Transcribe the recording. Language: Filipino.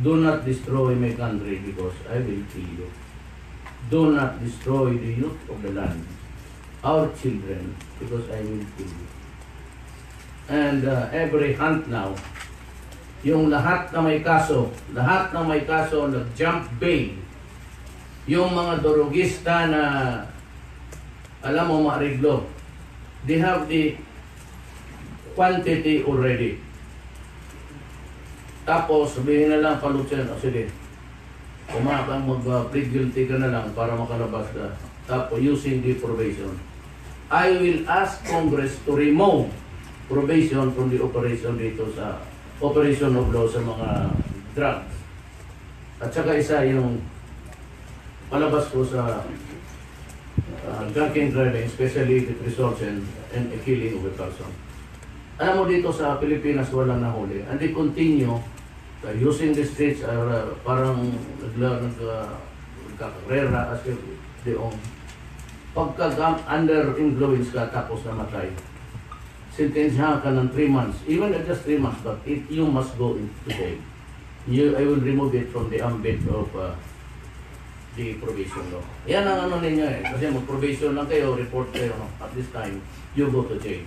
Do not destroy my country because I will kill you. Do not destroy the youth of the land, our children, because I will kill you. And every hunt now, yung lahat na may kaso, nag-jump bail. Yung mga durugista na, alam mo, maariglo, they have the quantity already. Tapos, sabihin na lang, palutsin, sige, kumakang mag-plead guilty ka na lang para makalabas ka. Tapos, using the probation. I will ask Congress to remove probation from the operation dito sa operation of law sa mga drugs. At saka isa yung palabas ko sa drunken driving, especially it results in a killing of a person. Alam mo dito sa Pilipinas walang nahuli. And they continue using the streets parang nagkakarera as if they own. Pagka under influence ka tapos namatay, sentensyahan ka ng 3 months, even if just 3 months, but you must go into jail. I will remove it from the ambit of the probation law. Yan ang ano ninyo eh. Kasi mag-probation lang kayo, report kayo, no? At this time, you go to jail.